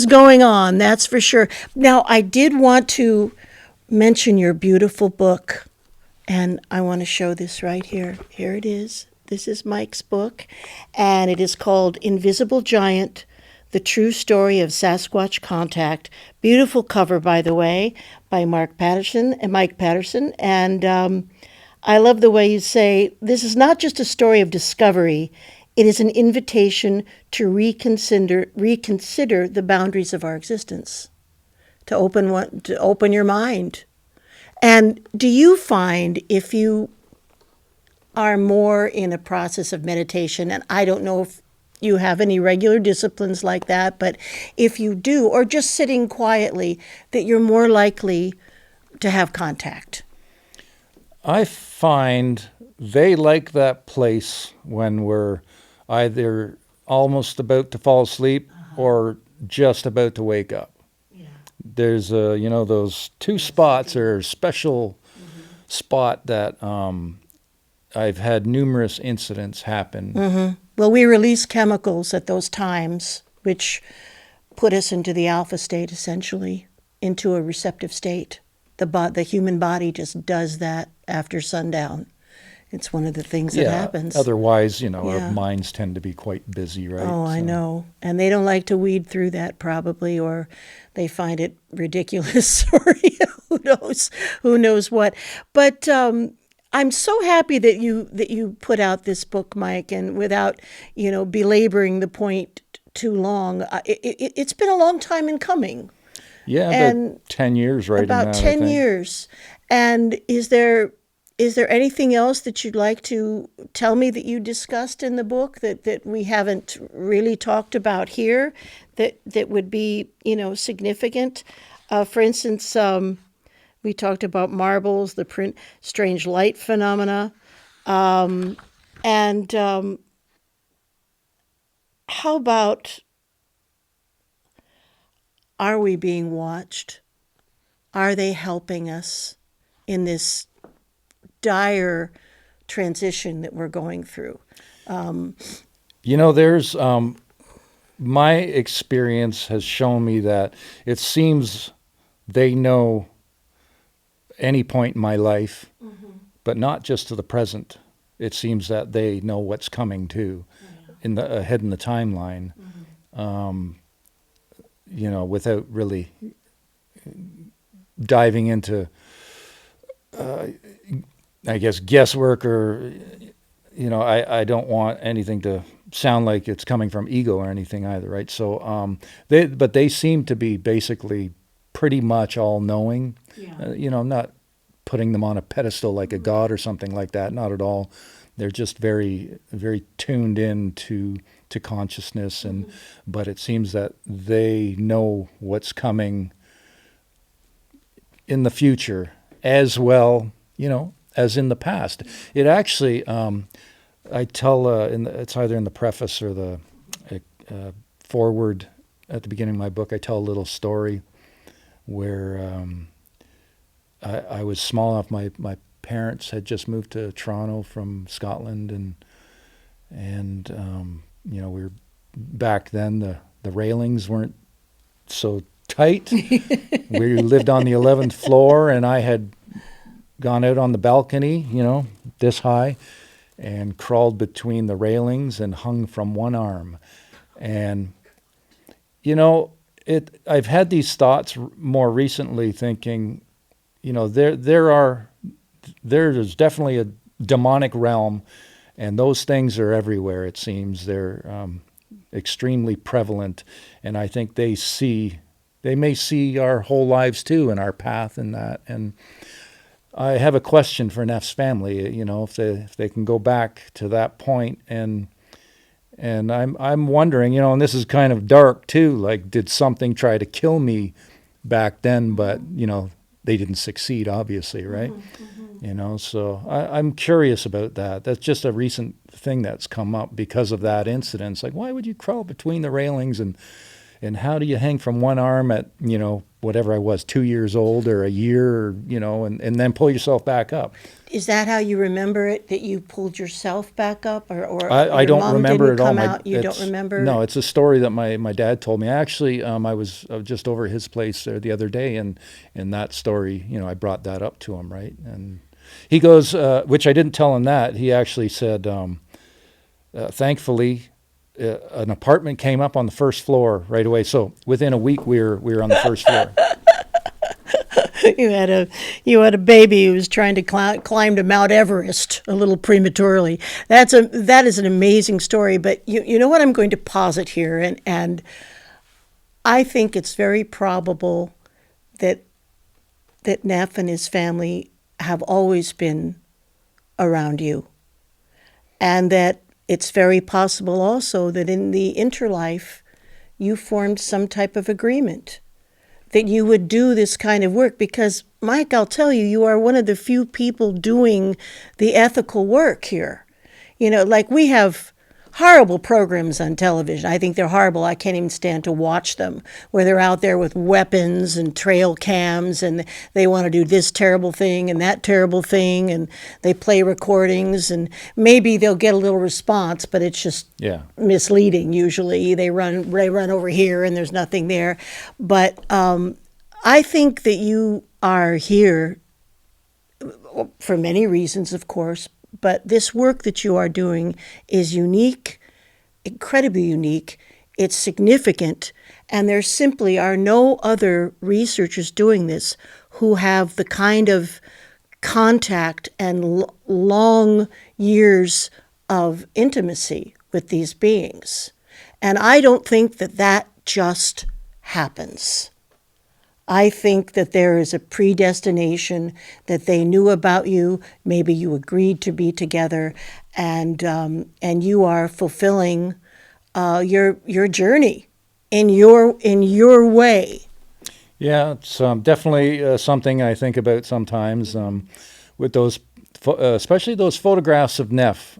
going on, that's for sure. Now, I did want to mention your beautiful book, and I want to show this right here. Here it is. This is Mike's book, and it is called Invisible Giant, The True Story of Sasquatch Contact. Beautiful cover, by the way, by Mike Paterson. And I love the way you say, this is not just a story of discovery, it is an invitation to reconsider the boundaries of our existence, to open your mind. And do you find, if you are more in a process of meditation, and I don't know if you have any regular disciplines like that, but if you do, or just sitting quietly, that you're more likely to have contact? I find they like that place when we're either almost about to fall asleep or just about to wake up. Yeah. There's those two spots or a special spot that I've had numerous incidents happen. Mm-hmm. Well, we release chemicals at those times, which put us into the alpha state, essentially, into a receptive state. The human body just does that after sundown. It's one of the things that happens. Otherwise, our minds tend to be quite busy, right? Oh, I know. And they don't like to weed through that probably, or they find it ridiculous, or who knows what. But I'm so happy that you put out this book, Mike, and without, belaboring the point too long. It's been a long time in coming. Yeah, about 10 years, right? About 10 years. And is there anything else that you'd like to tell me that you discussed in the book that we haven't really talked about here that would be, significant? For instance, we talked about marbles, the strange light phenomena, and how about, are we being watched? Are they helping us in this dire transition that we're going through? There's my experience has shown me that it seems they know any point in my life, but not just to the present. It seems that they know what's coming too, in the ahead in the timeline. Without really diving into, I guess, guesswork or, I don't want anything to sound like it's coming from ego or anything either, right? So, they seem to be basically pretty much all knowing. I'm not putting them on a pedestal like a god or something like that. Not at all. They're just very, very tuned in to consciousness, but it seems that they know what's coming in the future as well, as in the past. It actually, I tell, it's either in the preface or the foreword at the beginning of my book, I tell a little story where I was small enough. My parents had just moved to Toronto from Scotland, and we were back then. The railings weren't so tight. We lived on the 11th floor, and I had gone out on the balcony, this high, and crawled between the railings and hung from one arm. And I've had these thoughts more recently, thinking, there's definitely a demonic realm, and those things are everywhere. It seems they're extremely prevalent, and I think they may see our whole lives too, and our path and that. And I have a question for Neff's family, if they can go back to that point, and I'm wondering, and this is kind of dark too, like, did something try to kill me back then, but they didn't succeed, obviously, right? So I'm curious about that. That's just a recent thing that's come up because of that incident. It's like, why would you crawl between the railings, and how do you hang from one arm at, whatever I was, 2 years old or a year, and then pull yourself back up? Is that how you remember it, that you pulled yourself back up, or I your don't mom remember didn't at all. come out? You don't remember? No, it's a story that my dad told me. Actually, I was just over at his place the other day, and in that story, I brought that up to him, right? And he goes, which I didn't tell him that. He actually said, thankfully, an apartment came up on the first floor right away. So within a week, we were on the first floor. You had a baby who was trying to climb to Mount Everest a little prematurely. That is an amazing story. But you know what I'm going to posit here, and I think it's very probable that Neff and his family have always been around you, and that it's very possible also that in the interlife you formed some type of agreement that you would do this kind of work, because, Mike, I'll tell you, you are one of the few people doing the ethical work here. Like, we have horrible programs on television. I think they're horrible. I can't even stand to watch them, where they're out there with weapons and trail cams, and they want to do this terrible thing and that terrible thing, and they play recordings, and maybe they'll get a little response, but it's just misleading usually. They run over here and there's nothing there. But I think that you are here for many reasons, of course, but this work that you are doing is unique, incredibly unique. It's significant, and there simply are no other researchers doing this who have the kind of contact and long years of intimacy with these beings. And I don't think that just happens. I think that there is a predestination, that they knew about you. Maybe you agreed to be together, and you are fulfilling your journey in your way. Yeah, it's definitely something I think about sometimes with those, especially those photographs of Neff.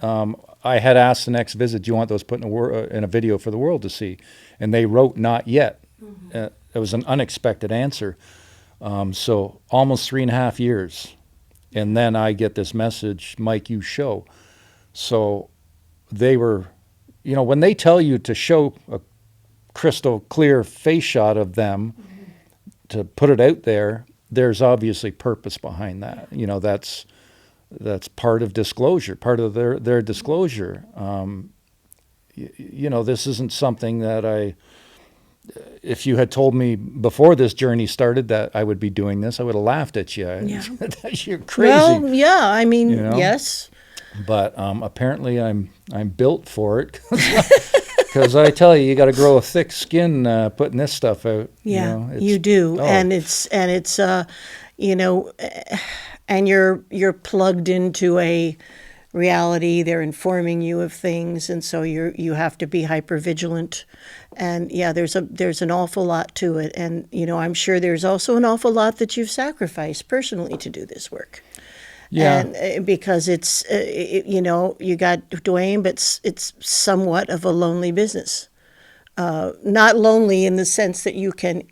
I had asked the next visit, do you want those put in a video for the world to see? And they wrote, not yet. It was an unexpected answer. So almost 3.5 years. And then I get this message, Mike, you show. So they were, when they tell you to show a crystal clear face shot of them, to put it out there, there's obviously purpose behind that. That's part of disclosure, part of their disclosure. This isn't something that if you had told me before this journey started that I would be doing this, I would have laughed at you. Yeah. You're crazy. Well, yeah, I mean, yes. But apparently I'm built for it. Because I tell you, you got to grow a thick skin putting this stuff out. Yeah, you do, and it's and you're plugged into a reality. They're informing you of things, and so you have to be hyper vigilant. And yeah, there's an awful lot to it, and I'm sure there's also an awful lot that you've sacrificed personally to do this work. Yeah, and because it's you got Dwayne, but it's somewhat of a lonely business. Not lonely in the sense that you can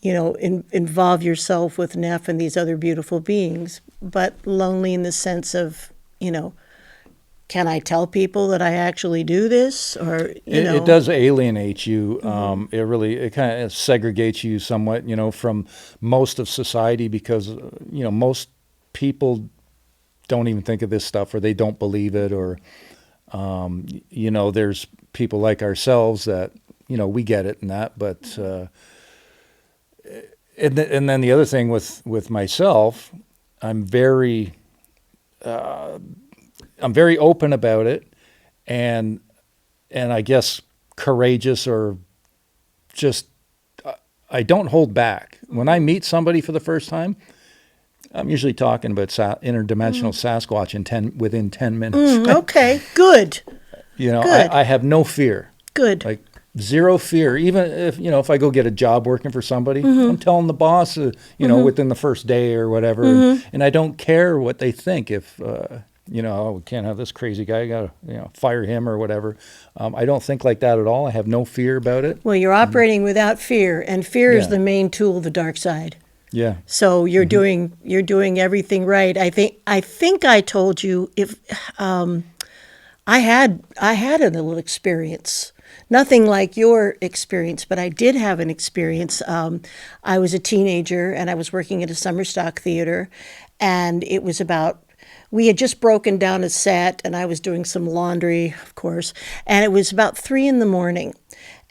involve yourself with Neff and these other beautiful beings, but lonely in the sense of can I tell people that I actually do this, or it does alienate you. It kind of segregates you somewhat, from most of society, because most people don't even think of this stuff, or they don't believe it, or there's people like ourselves that we get it and that, but and then the other thing with myself, I'm very open about it, and I guess courageous, or just I don't hold back. When I meet somebody for the first time, I'm usually talking about interdimensional Sasquatch within 10 minutes. Okay, good. Good. I have no fear. Good. Like zero fear. Even if I go get a job working for somebody, I'm telling the boss, within the first day or whatever, and I don't care what they think. If we can't have this crazy guy, got to fire him or whatever. I don't think like that at all. I have no fear about it. Well, you're operating without fear, and fear is the main tool of the dark side. Yeah. So you're doing everything right. I think I told you if I had a little experience. Nothing like your experience, but I did have an experience. I was a teenager, and I was working at a summer stock theater, and it was we had just broken down a set, and I was doing some laundry, of course, and it was about 3 a.m,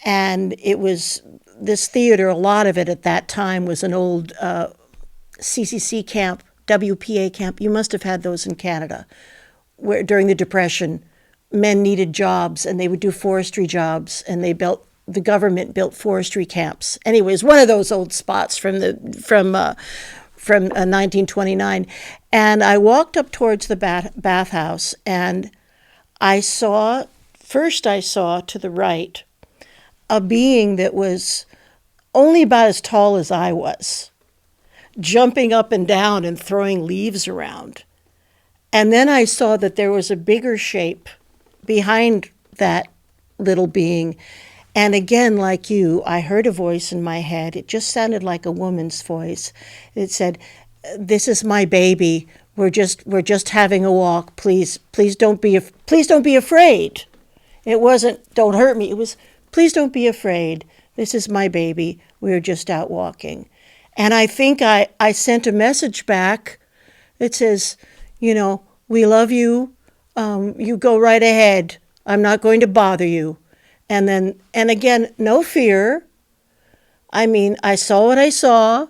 and it was this theater. A lot of it at that time was an old CCC camp, WPA camp. You must have had those in Canada, where during the Depression, men needed jobs, and they would do forestry jobs, and the government built forestry camps. Anyways, one of those old spots from 1929. And I walked up towards the bathhouse, and I saw to the right a being that was only about as tall as I was, jumping up and down and throwing leaves around. And then I saw that there was a bigger shape behind that little being. And again, like you, I heard a voice in my head. It just sounded like a woman's voice. It said, "This is my baby. We're just having a walk. Please don't be afraid." It wasn't, "Don't hurt me." It was, "Please don't be afraid. This is my baby. We're just out walking." And I think I sent a message back that says, "We love you. You go right ahead. I'm not going to bother you." And again, no fear. I mean, I saw what I saw.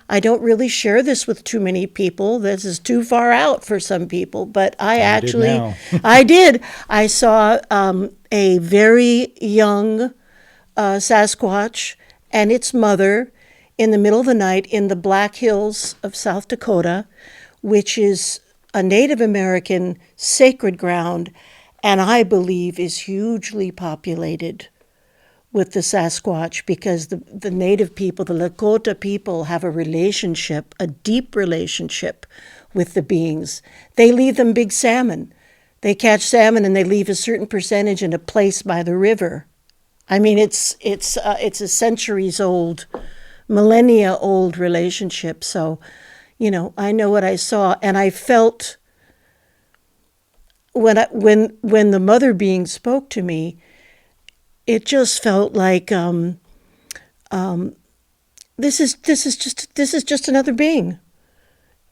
I don't really share this with too many people. This is too far out for some people, but I did. I saw a very young Sasquatch and its mother in the middle of the night in the Black Hills of South Dakota, which is a Native American sacred ground, and I believe is hugely populated with the Sasquatch, because the Native people, the Lakota people, have a deep relationship with the beings. They leave them big salmon. They catch salmon and they leave a certain percentage in a place by the river. I mean, it's a centuries old, millennia old relationship. So, I know what I saw, and I felt when the mother being spoke to me, it just felt like this is just another being.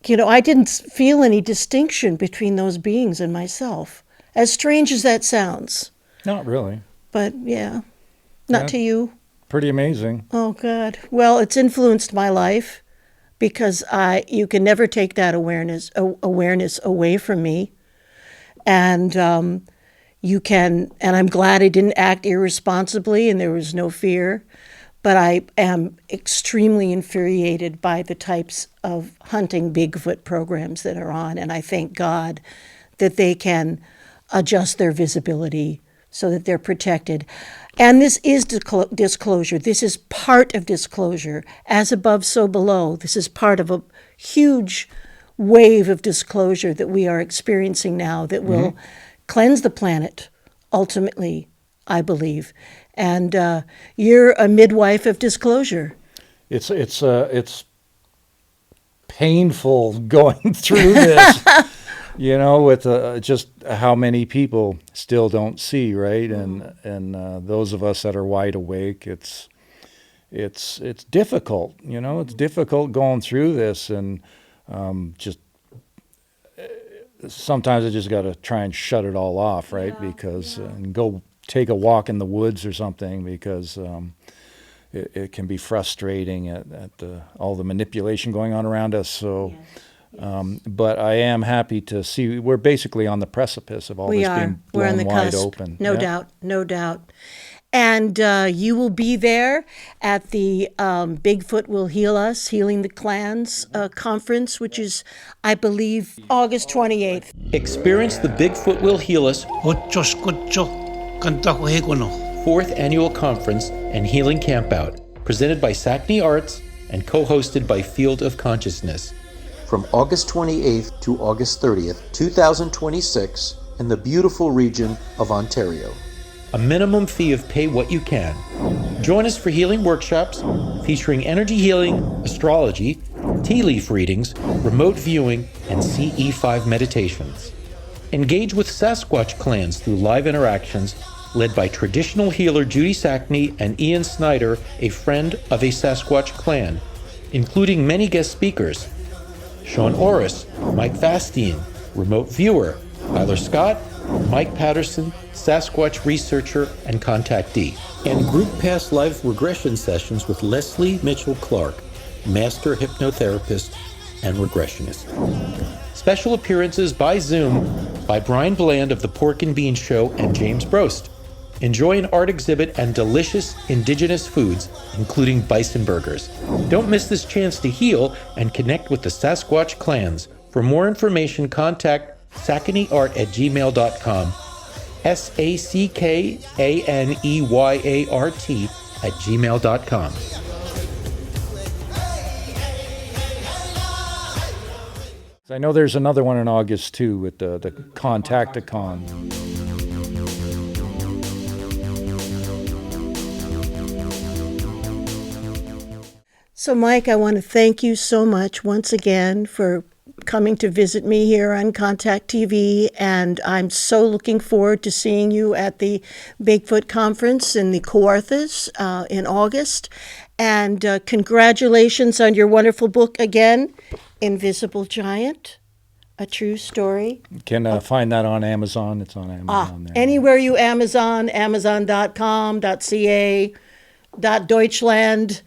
I didn't feel any distinction between those beings and myself. As strange as that sounds. Not really. But yeah, not to you. Pretty amazing. Oh God. Well, it's influenced my life because you can never take that awareness away from me. And and I'm glad I didn't act irresponsibly and there was no fear. But I am extremely infuriated by the types of hunting Bigfoot programs that are on, and I thank God that they can adjust their visibility so that they're protected. And this is disclosure. This is part of disclosure. As above, so below. This is part of a huge wave of disclosure that we are experiencing now that will cleanse the planet, ultimately, I believe. And you're a midwife of disclosure. It's painful going through this, with just how many people still don't see, right? And those of us that are wide awake, it's difficult. It's difficult going through this, and just sometimes I just got to try and shut it all off, right? And go take a walk in the woods or something, because it can be frustrating at all the manipulation going on around us. So, but I am happy to see we're basically on the precipice of all this being blown wide open. No doubt. And you will be there at the Bigfoot Will Heal Us, Healing the Clans conference, which is, I believe, August 28th. Experience the Bigfoot Will Heal Us 4th Annual Conference and Healing Campout, presented by Sackney Arts and co-hosted by Field of Consciousness. From August 28th to August 30th, 2026, in the beautiful region of Ontario. A minimum fee of pay what you can. Join us for healing workshops featuring energy healing, astrology, tea leaf readings, remote viewing, and CE5 meditations. Engage with Sasquatch clans through live interactions led by traditional healer Judy Sackney and Ian Snyder, a friend of a Sasquatch clan, including many guest speakers. Sean Orris, Mike Fastine, remote viewer, Tyler Scott, Mike Paterson, Sasquatch researcher and contactee. And group past life regression sessions with Leslie Mitchell Clark, master hypnotherapist and regressionist. Special appearances by Zoom by Brian Bland of The Pork and Bean Show and James Brost. Enjoy an art exhibit and delicious indigenous foods, including bison burgers. Don't miss this chance to heal and connect with the Sasquatch clans. For more information, contact sackneyart@gmail.com. SACKANEYART@gmail.com. I know there's another one in August too with the Contactee. So, Mike, I want to thank you so much once again for coming to visit me here on Contact TV, and I'm so looking forward to seeing you at the Bigfoot Conference in the Kawarthas in August. And congratulations on your wonderful book again, Invisible Giant, A True Story. You can find that on Amazon. It's on Amazon there. Anywhere you Amazon, amazon.com, .ca, .deutschland,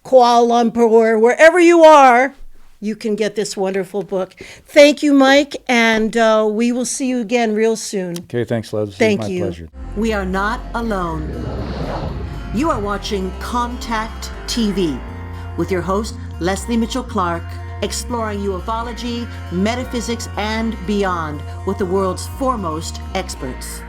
Kuala Lumpur, wherever you are, you can get this wonderful book. Thank you, Mike, and we will see you again real soon. Okay, thanks, Les. Thank you. My pleasure. We are not alone. You are watching Contact TV with your host, Leslie Mitchell Clark, exploring ufology, metaphysics, and beyond with the world's foremost experts.